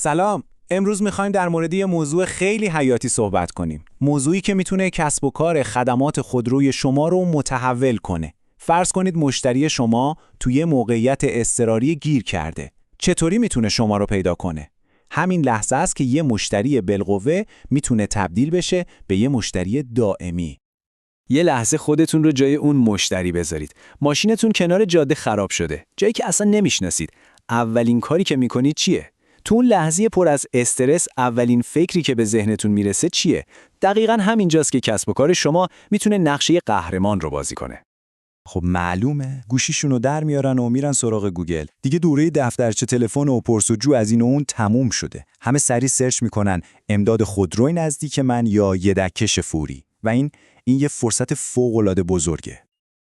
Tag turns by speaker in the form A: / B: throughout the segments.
A: سلام. امروز میخوایم در مورد یه موضوع خیلی حیاتی صحبت کنیم. موضوعی که میتونه کسب و کار خدمات خودروی شما رو متحول کنه. فرض کنید مشتری شما توی موقعیت اضطراری گیر کرده. چطوری میتونه شما رو پیدا کنه؟ همین لحظه است که یه مشتری بالقوه میتونه تبدیل بشه به یه مشتری دائمی.
B: یه لحظه خودتون رو جای اون مشتری بذارید. ماشینتون کنار جاده خراب شده. جایی که اصلا نمیشناسید. اولین کاری که میکنید چیه؟ تو اون لحظه پر از استرس اولین فکری که به ذهنتون میرسه چیه؟ دقیقاً همینجاست که کسب و کار شما میتونه نقشه قهرمان رو بازی کنه.
C: خب معلومه، گوشیشونو در میارن و میرن سراغ گوگل. دیگه دوره دفترچه تلفن و پرس‌وجو از این و اون تموم شده. همه سریع سرچ میکنن امداد خودروی نزدیک من یا یدک‌کش فوری. و این یه فرصت فوق‌العاده بزرگه.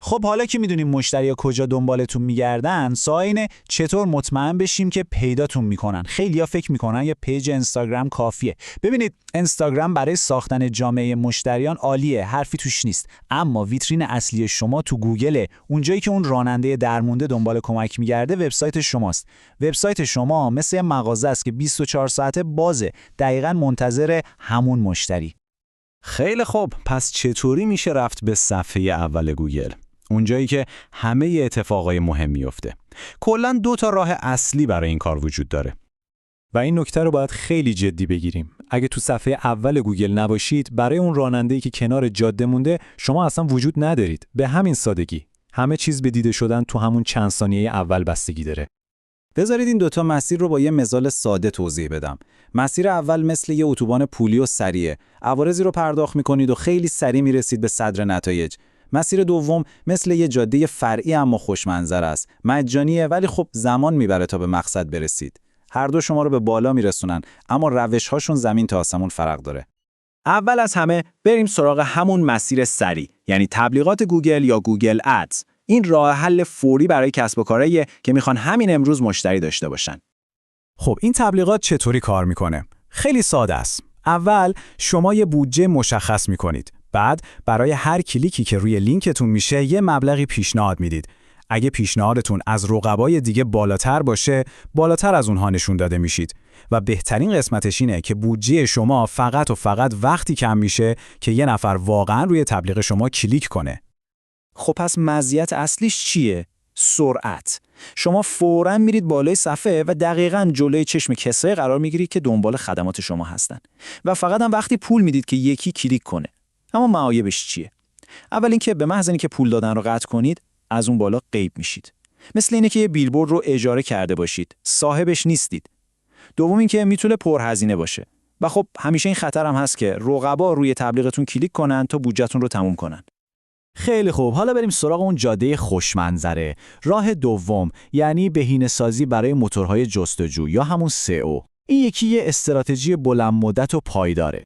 D: خب حالا که میدونیم مشتری‌ها کجا دنبالتون میگردن، سوال اینه چطور مطمئن بشیم که پیداتون میکنن. خیلی‌ها فکر میکنن یه پیج اینستاگرام کافیه. ببینید، اینستاگرام برای ساختن جامعه مشتریان عالیه، حرفی توش نیست. اما ویترین اصلی شما تو گوگله، اونجایی که اون راننده درمونده دنبال کمک میگرده وبسایت شماست. وبسایت شما مثل یه مغازه است که 24 ساعته بازه، دقیقاً منتظر همون مشتری.
E: خیلی خوب، پس چطوری میشه رفت به صفحه اول گوگل؟ اونجایی که همه اتفاقای مهم میفته. کلاً 2 تا راه اصلی برای این کار وجود داره.
C: و این نکته رو باید خیلی جدی بگیریم. اگه تو صفحه اول گوگل نباشید، برای اون راننده‌ای که کنار جاده مونده، شما اصلا وجود ندارید. به همین سادگی. همه چیز به دیده شدن تو همون چند ثانیه اول بستگی داره.
F: بذارید این دوتا مسیر رو با یه مثال ساده توضیح بدم. مسیر اول مثل یه اتوبان پولی و سریعه. عوارضی رو پرداخت می‌کنید و خیلی سریع می‌رسید به صدر نتایج. مسیر دوم مثل یه جاده فرعی اما خوشمنظر است. مجانیه ولی خب زمان میبره تا به مقصد برسید. هر دو شما رو به بالا میرسونن، اما روش‌هاشون زمین تا آسمون فرق داره.
B: اول از همه بریم سراغ همون مسیر سریع، یعنی تبلیغات گوگل یا گوگل ادز. این راه حل فوری برای کسب و کارهاییه که میخوان همین امروز مشتری داشته باشن.
E: خب این تبلیغات چطوری کار میکنه؟ خیلی ساده است. اول شما یه بودجه مشخص میکنید. بعد برای هر کلیکی که روی لینکتون میشه یه مبلغی پیشنهاد میدید. اگه پیشنهادتون از رقبای دیگه بالاتر باشه، بالاتر از اونها نشون داده میشید. و بهترین قسمتش اینه که بودجه شما فقط و فقط وقتی کم میشه که یه نفر واقعا روی تبلیغ شما کلیک کنه.
F: خب پس مزیت اصلیش چیه؟ سرعت. شما فوراً میرید بالای صفحه و دقیقاً جلوی چشم کسایی قرار میگیرید که دنبال خدمات شما هستن و فقط هم وقتی پول میدید که یکی کلیک کنه. اما معایبش چیه؟ اول اینکه به محض اینکه پول دادن رو قطع کنید، از اون بالا غیب میشید. مثل اینه که یه بیلبورد رو اجاره کرده باشید، صاحبش نیستید. دوم اینکه میتونه پرهزینه باشه. و خب همیشه این خطر هم هست که رقبا روی تبلیغتون کلیک کنن تا بودجه‌تون رو تموم کنن.
E: خیلی خوب، حالا بریم سراغ اون جاده خوشمنظره. راه دوم یعنی بهینه‌سازی برای موتورهای جستجو یا همون SEO. این یکی یه استراتژی بلند مدت و پایداره.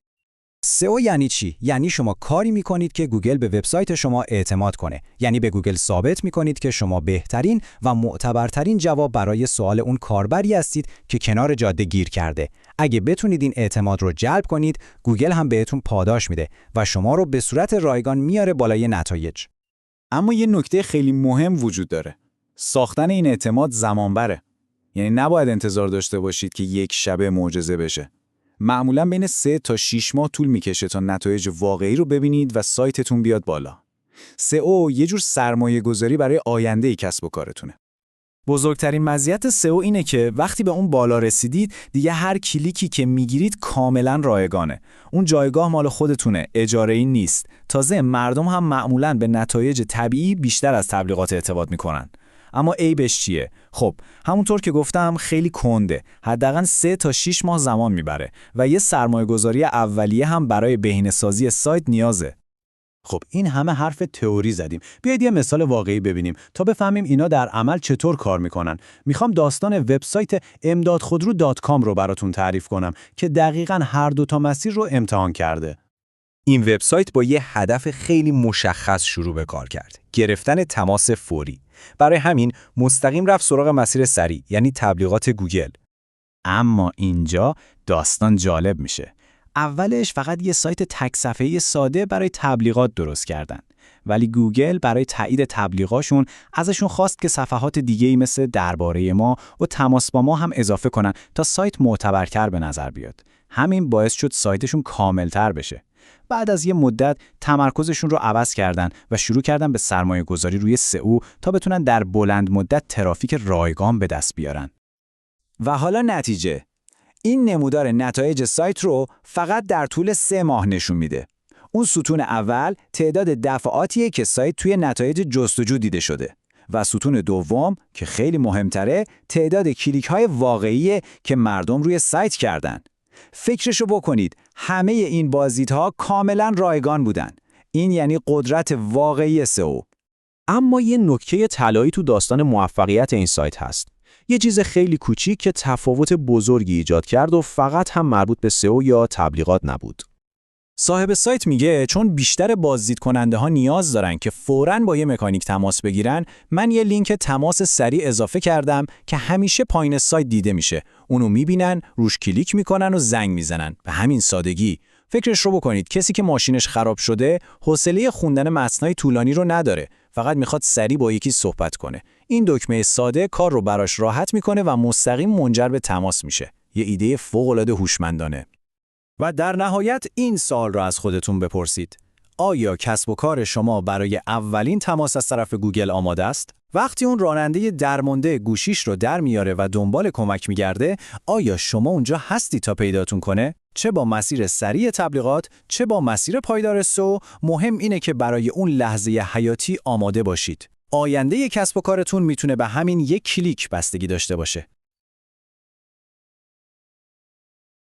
G: SEO یعنی چی؟ یعنی شما کاری میکنید که گوگل به وبسایت شما اعتماد کنه. یعنی به گوگل ثابت میکنید که شما بهترین و معتبرترین جواب برای سوال اون کاربری هستید که کنار جاده گیر کرده. اگه بتونید این اعتماد رو جلب کنید، گوگل هم بهتون پاداش میده و شما رو به صورت رایگان میاره بالای نتایج.
D: اما یه نکته خیلی مهم وجود داره. ساختن این اعتماد زمان بره. یعنی نباید انتظار داشته باشید که یک شبه معجزه بشه. معمولاً بین 3 تا 6 ماه طول میکشه تا نتایج واقعی رو ببینید و سایتتون بیاد بالا. SEO یه جور سرمایه گذاری برای آینده کسب و کارتونه.
E: بزرگترین مزیت SEO اینه که وقتی به اون بالا رسیدید، دیگه هر کلیکی که میگیرید کاملا رایگانه. اون جایگاه مال خودتونه، اجاره‌ای نیست. تازه مردم هم معمولاً به نتایج طبیعی بیشتر از تبلیغات اعتماد میکنن. اما عیبش چیه؟ خب همونطور که گفتم خیلی کنده. حداقل 3 تا 6 ماه زمان میبره و یه سرمایه‌گذاری اولیه هم برای بهینه‌سازی سایت نیازه.
H: خب این همه حرف تئوری زدیم. بیاید یه مثال واقعی ببینیم تا بفهمیم اینا در عمل چطور کار میکنن. میخوام داستان وبسایت امدادخودرو.com رو براتون تعریف کنم که دقیقاً هر دو تا مسیر رو امتحان کرده.
G: این وبسایت با یه هدف خیلی مشخص شروع به کار کرد. گرفتن تماس فوری. برای همین مستقیم رفت سراغ مسیر سریع، یعنی تبلیغات گوگل.
F: اما اینجا داستان جالب میشه. اولش فقط یه سایت تک صفحه‌ای ساده برای تبلیغات درست کردن. ولی گوگل برای تایید تبلیغاشون ازشون خواست که صفحات دیگه‌ای مثل درباره ما و تماس با ما هم اضافه کنن تا سایت معتبرتر به نظر بیاد. همین باعث شد سایتشون کاملتر بشه. بعد از یه مدت تمرکزشون رو عوض کردن و شروع کردن به سرمایه گذاری روی سئو تا بتونن در بلند مدت ترافیک رایگان به دست بیارن.
B: و حالا نتیجه. این نمودار نتایج سایت رو فقط در طول 3 ماه نشون میده. اون ستون اول تعداد دفعاتیه که سایت توی نتایج جستجو دیده شده و ستون دوم که خیلی مهمتره تعداد کلیک‌های واقعیه که مردم روی سایت کردن. فکرشو بکنید، همه این بازدیدها کاملا رایگان بودن. این یعنی قدرت واقعی سئو.
I: اما یه نکته طلایی تو داستان موفقیت این سایت هست. یه چیز خیلی کوچیک که تفاوت بزرگی ایجاد کرد و فقط هم مربوط به سئو یا تبلیغات نبود.
A: صاحب سایت میگه چون بیشتر بازدید کننده ها نیاز دارن که فوراً با یه مکانیک تماس بگیرن، من یه لینک تماس سریع اضافه کردم که همیشه پایین سایت دیده میشه. اونو میبینن، روش کلیک میکنن و زنگ میزنن. به همین سادگی. فکرش رو بکنید، کسی که ماشینش خراب شده، حوصله خوندن متنای طولانی رو نداره. فقط میخواد سریع با یکی صحبت کنه. این دکمه ساده کار رو براش راحت میکنه و مستقیم منجر به تماس میشه. یه ایده فوق‌العاده هوشمندانه.
E: و در نهایت این سوال را از خودتون بپرسید. آیا کسب و کار شما برای اولین تماس از طرف گوگل آماده است؟ وقتی اون راننده درمونده گوشیش رو در میاره و دنبال کمک میگرده، آیا شما اونجا هستی تا پیداتون کنه؟ چه با مسیر سریع تبلیغات، چه با مسیر پایدار سئو، مهم اینه که برای اون لحظه حیاتی آماده باشید. آینده کسب و کارتون میتونه به همین یک کلیک بستگی داشته باشه.